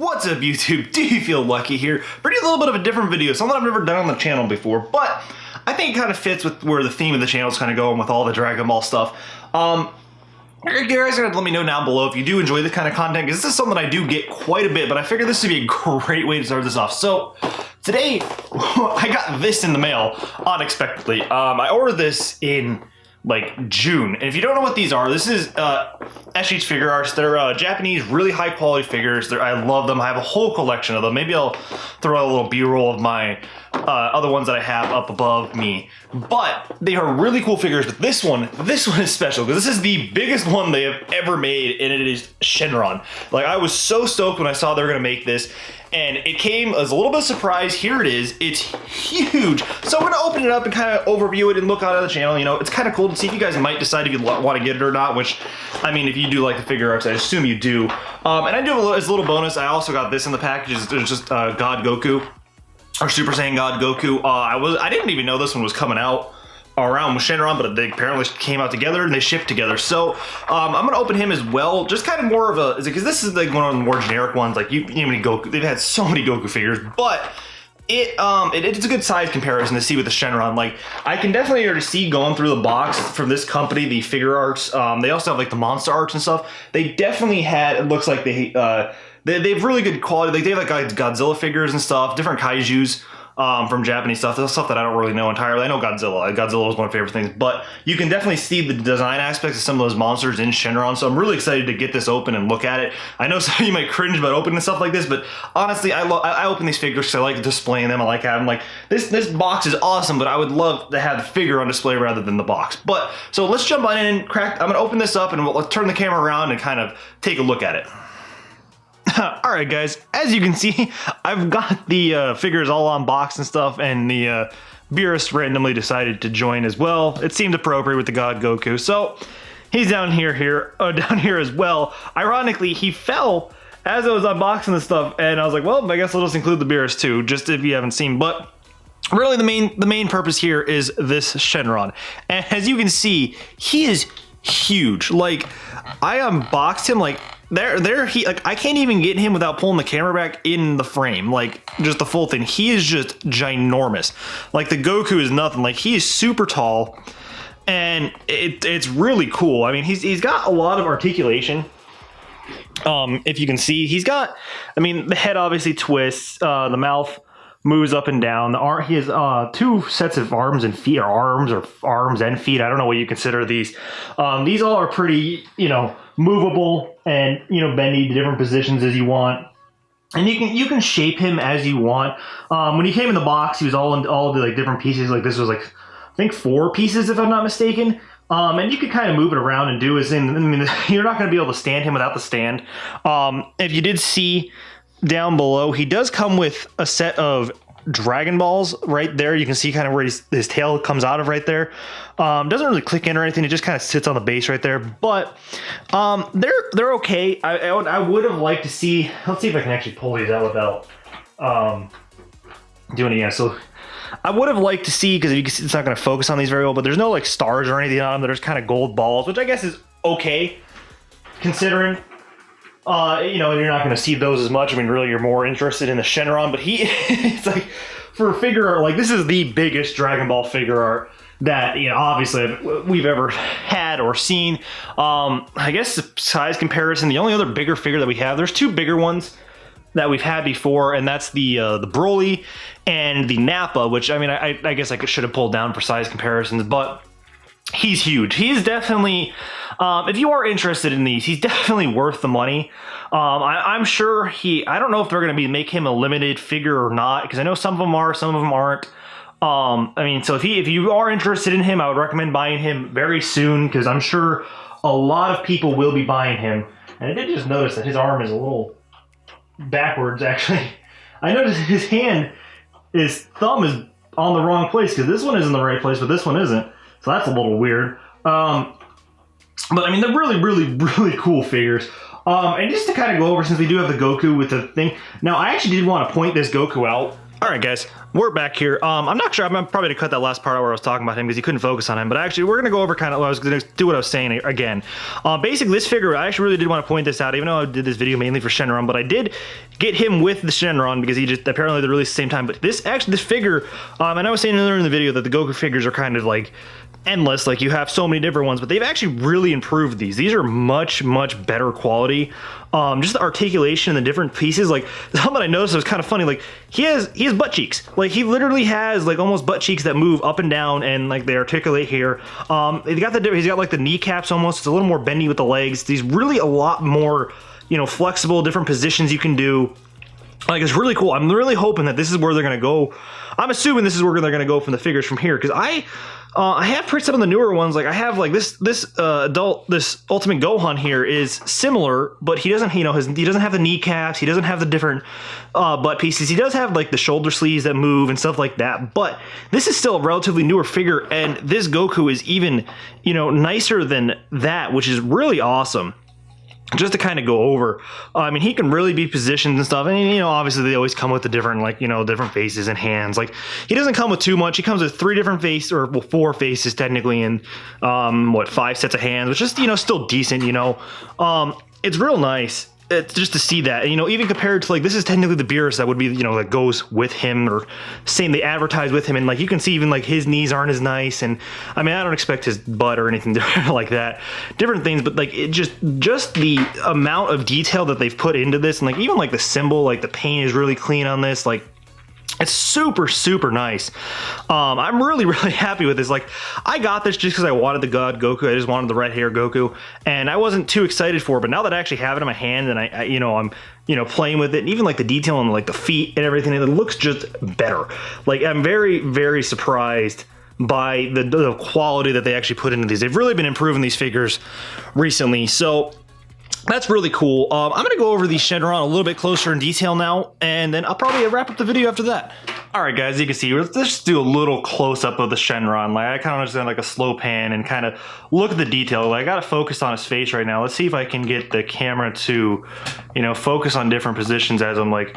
What's up YouTube? Do you feel lucky here? Bringing a little bit of a different video, something I've never done on the channel before, but I think it kind of fits with where the theme of the channel is kind of going with all the Dragon Ball stuff. You guys are going to let me know down below if you do enjoy this kind of content, because this is something I do get quite a bit, but I figured this would be a great way to start this off. So today, I got this in the mail unexpectedly. I ordered this in like June, and if you don't know what these are, this is SH Figuarts. They're Japanese, really high quality figures. I love them. I have a whole collection of them. Maybe I'll throw out a little B-roll of my other ones that I have up above me. But they are really cool figures. But this one is special because this is the biggest one they have ever made, and it is Shenron. Like, I was so stoked when I saw they were gonna make this, and it came as a little bit of a surprise. Here it is. It's huge. So I'm gonna open it up and kind of overview it and look out of the channel. You know, it's kind of cool to see if you guys might decide if you want to get it or not. Which, I mean, if you do like the Figuarts, I assume you do. And I do have as a little bonus. I also got this in the package. It's just God Goku. Or Super Saiyan God Goku. I didn't even know this one was coming out around with Shenron, but they apparently came out together and they shipped together. So I'm gonna open him as well. Just kind of more of a, because this is like one of the more generic ones. Like Goku, they've had so many Goku figures, but it's a good size comparison to see with the Shenron. Like, I can definitely already see going through the box from this company, the Figuarts. They also have like the monster arts and stuff. They definitely had. It looks like they have really good quality. Like, they have like Godzilla figures and stuff, different kaijus from Japanese stuff. That's stuff that I don't really know entirely. I know Godzilla. Godzilla was one of my favorite things, but you can definitely see the design aspects of some of those monsters in Shenron. So I'm really excited to get this open and look at it. I know some of you might cringe about opening stuff like this, but honestly, I open these figures because I like displaying them. I like having like this box is awesome, but I would love to have the figure on display rather than the box. But so let's jump on in and I'm gonna open this up and we'll turn the camera around and kind of take a look at it. Alright guys, as you can see, I've got the figures all unboxed and stuff, and the Beerus randomly decided to join as well. It seemed appropriate with the God Goku, so he's down here as well. Ironically, he fell as I was unboxing the stuff, and I was like, well, I guess I'll just include the Beerus too, just if you haven't seen. But really the main purpose here is this Shenron. And as you can see, he is huge. Like, I unboxed him, like, I can't even get him without pulling the camera back in the frame, like just the full thing. He is just ginormous. Like, the Goku is nothing. Like, he is super tall, and it's really cool. I mean, he's got a lot of articulation. If you can see, he's got, I mean, the head obviously twists, the mouth moves up and down. He has two sets of arms and feet, or arms and feet. I don't know what you consider these. These all are pretty, movable and, bendy to different positions as you want. And you can shape him as you want. When he came in the box, he was all the like different pieces. Like, this was like, I think 4 pieces if I'm not mistaken. And you can kind of move it around and do his thing. I mean, you're not going to be able to stand him without the stand. If you did see down below, he does come with a set of Dragon Balls right there. You can see kind of where his tail comes out of right there. Doesn't really click in or anything. It just kind of sits on the base right there. But they're okay. I would have liked to see. Let's see if I can actually pull these out without doing it again. So I would have liked to see, because you can see it's not going to focus on these very well. But there's no like stars or anything on them. There's kind of gold balls, which I guess is okay considering. You're not going to see those as much. I mean, really, you're more interested in the Shenron, but it's like, for a figure art, like, this is the biggest Dragon Ball figure art that, obviously we've ever had or seen. I guess the size comparison, the only other bigger figure that we have, there's 2 bigger ones that we've had before, and that's the Broly and the Nappa, which, I mean, I guess I should have pulled down for size comparisons, but he's huge. He's definitely, if you are interested in these, he's definitely worth the money. I'm sure I don't know if they're going to make him a limited figure or not, because I know some of them are, some of them aren't. I mean, so if you are interested in him, I would recommend buying him very soon, because I'm sure a lot of people will be buying him. And I did just notice that his arm is a little backwards, actually. I noticed his thumb is on the wrong place, because this one is in the right place, but this one isn't. So that's a little weird. But I mean, they're really, really, really cool figures. And just to kind of go over, since we do have the Goku with the thing. Now, I actually did want to point this Goku out. All right, guys, we're back here. I'm not sure. I'm probably going to cut that last part out where I was talking about him because he couldn't focus on him. But actually, we're going to go over kind of what I was going to do what I was saying again. Basically, this figure, I actually really did want to point this out, even though I did this video mainly for Shenron. But I did get him with the Shenron because he just apparently they're released at the same time. But this figure, and I was saying earlier in the video that the Goku figures are kind of like endless, like you have so many different ones, but they've actually really improved these. These are much better quality. Just the articulation and the different pieces, like something that I noticed was kind of funny, like he has butt cheeks, like he literally has like almost butt cheeks that move up and down and like they articulate here. He's got like the kneecaps almost, it's a little more bendy with the legs. He's really a lot more, you know, flexible, different positions you can do. Like, it's really cool. I'm really hoping that this is where they're going to go. I'm assuming this is where they're going to go from the figures from here, because I have pretty some of the newer ones. Like I have like this Ultimate Gohan here is similar, but he doesn't, you know, he doesn't have the kneecaps, he doesn't have the different butt pieces. He does have like the shoulder sleeves that move and stuff like that, but this is still a relatively newer figure, and this Goku is even, you know, nicer than that, which is really awesome. Just to kind of go over, I mean, he can really be positioned and stuff, and you know, obviously they always come with the different, like, you know, different faces and hands. Like, he doesn't come with too much. He comes with 3 different faces, or well, 4 faces technically, and what, 5 sets of hands, which is, you know, still decent. You know, it's real nice. It's just to see that, you know, even compared to like, this is technically the Beerus that would be, you know, that goes with him, or saying they advertise with him, and like you can see even like his knees aren't as nice, and I mean, I don't expect his butt or anything like that, different things, but like it just the amount of detail that they've put into this, and like even like the symbol, like the paint is really clean on this, like it's super nice. I'm really happy with this. Like, I got this just because I wanted the God Goku. I just wanted the red hair Goku, and I wasn't too excited for it. But now that I actually have it in my hand, and I'm you know, playing with it, and even like the detail on like the feet and everything, it looks just better. Like, I'm very surprised by the quality that they actually put into these. They've really been improving these figures recently, so that's really cool. I'm going to go over the Shenron a little bit closer in detail now, and then I'll probably wrap up the video after that. Alright guys, you can see, let's just do a little close-up of the Shenron. Like, I kind of just did like a slow pan and kind of look at the detail. Like, I got to focus on his face right now. Let's see if I can get the camera to, you know, focus on different positions as I'm like,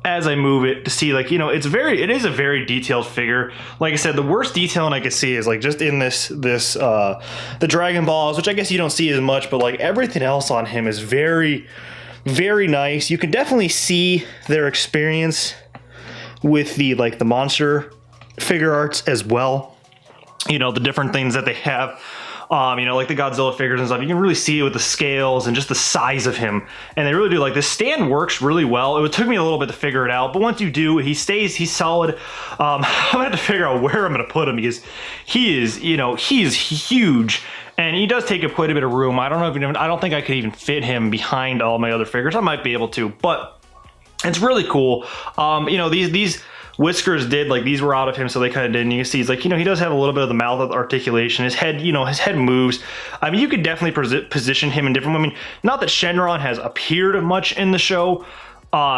as I move it, to see, like, you know, it is a very detailed figure. Like I said, the worst detailing I could see is like just in the Dragon Balls, which I guess you don't see as much, but like everything else on him is very nice. You can definitely see their experience with the monster figure arts as well. You know, the different things that they have. You know, like the Godzilla figures and stuff, you can really see it with the scales and just the size of him. And they really do, like, this stand works really well. It took me a little bit to figure it out, but once you do, he's solid. I'm gonna have to figure out where I'm gonna put him, because he is huge, and he does take up quite a bit of room. I don't think I could even fit him behind all my other figures. I might be able to, but it's really cool. You know, these whiskers these were out of him, so they kind of did, and you can see he's like, you know, he does have a little bit of the mouth articulation. His head, you know, his head moves. I mean, you could definitely position him in different, I mean, not that Shenron has appeared much in the show,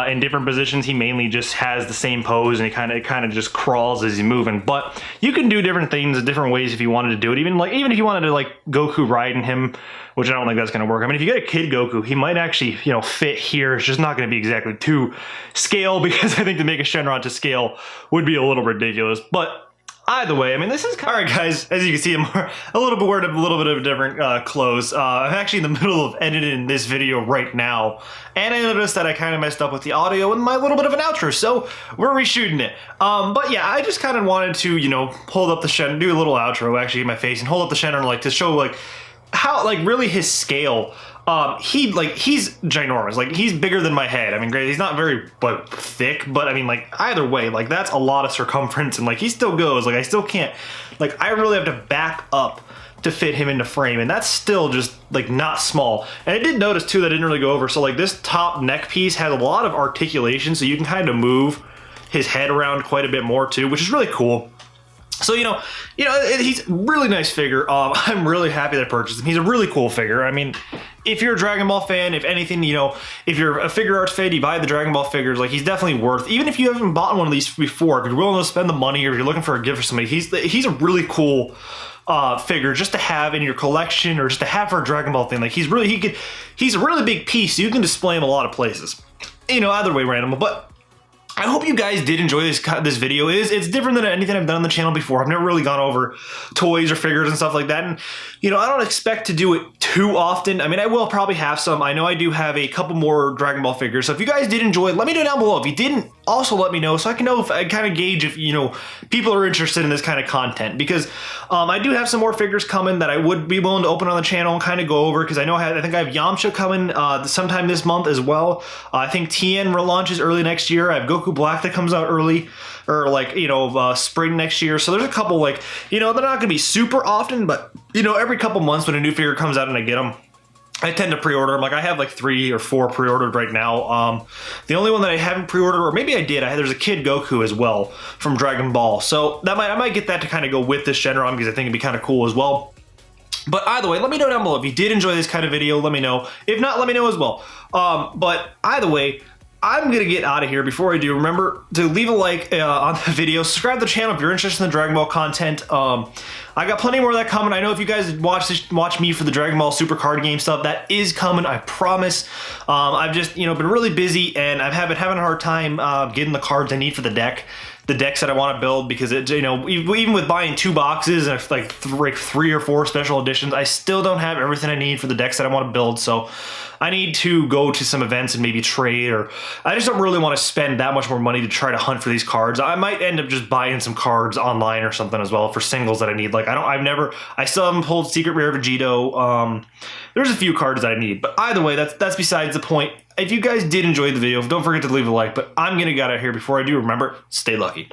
in different positions. He mainly just has the same pose, and he kind of just crawls as he's moving. But you can do different things in different ways if you wanted to do it. Even if you wanted to like Goku riding him, which I don't think that's going to work. I mean, if you get a kid Goku, he might actually, you know, fit here. It's just not going to be exactly to scale, because I think to make a Shenron to scale would be a little ridiculous. But either way, I mean, this is all right, guys. As you can see, I'm a little bit wearing a little bit of different clothes. I'm actually in the middle of editing this video right now, and I noticed that I kind of messed up with the audio and my little bit of an outro, so we're reshooting it. But yeah, I just kind of wanted to, you know, hold up the Shenron, do a little outro actually in my face, and hold up the Shenron, like, to show like how, like, really his scale. He's ginormous. Like, he's bigger than my head. I mean, great, he's not very like thick, but I mean, like, either way, like, that's a lot of circumference, and like, he still goes. Like, I still can't, like, I really have to back up to fit him into frame, and that's still just like not small. And I did notice too that I didn't really go over, so like this top neck piece has a lot of articulation, so you can kind of move his head around quite a bit more too, which is really cool. So, you know, he's a really nice figure. I'm really happy that I purchased him. He's a really cool figure. I mean, if you're a Dragon Ball fan, if anything, you know, if you're a Figuarts fan, you buy the Dragon Ball figures, like, he's definitely worth, even if you haven't bought one of these before, if you're willing to spend the money, or if you're looking for a gift for somebody, he's a really cool figure just to have in your collection, or just to have for a Dragon Ball thing. Like, he's a really big piece, so you can display him a lot of places. You know, either way, random, but I hope you guys did enjoy this video. It's different than anything I've done on the channel before. I've never really gone over toys or figures and stuff like that. And, you know, I don't expect to do it too often. I mean, I will probably have some. I know I do have a couple more Dragon Ball figures. So if you guys did enjoy it, let me know down below. If you didn't, also let me know so I can know if I kind of gauge if, you know, people are interested in this kind of content. Because I do have some more figures coming that I would be willing to open on the channel and kind of go over. Because I know I think I have Yamcha coming sometime this month as well. I think Tien relaunches early next year. I have Goku Black that comes out early, or like, you know, spring next year. So there's a couple, like, you know, they're not gonna be super often, but, you know, every couple months when a new figure comes out and I get them, I tend to pre-order them. Like, I have like 3 or 4 pre-ordered right now. The only one that I haven't pre-ordered, or maybe I did, there's a Kid Goku as well from Dragon Ball. So that I might get that to kind of go with this Shenron, because I think it'd be kind of cool as well. But either way, let me know down below. If you did enjoy this kind of video, let me know. If not, let me know as well. But either way, I'm going to get out of here. Before I do, remember to leave a like on the video. Subscribe to the channel if you're interested in the Dragon Ball content. I got plenty more of that coming. I know if you guys watch me for the Dragon Ball Super card game stuff, that is coming, I promise. I've just, you know, been really busy, and I've been having a hard time getting the cards I need for the decks that I want to build, because it, you know, even with buying 2 boxes and like 3 or 4 special editions, I still don't have everything I need for the decks that I want to build. So I need to go to some events and maybe trade, or I just don't really want to spend that much more money to try to hunt for these cards. I might end up just buying some cards online or something as well for singles that I need. Like, I still haven't pulled Secret Rare Vegito. There's a few cards that I need, but either way, that's besides the point. If you guys did enjoy the video, don't forget to leave a like, but I'm gonna get out of here. Before I do, remember, stay lucky.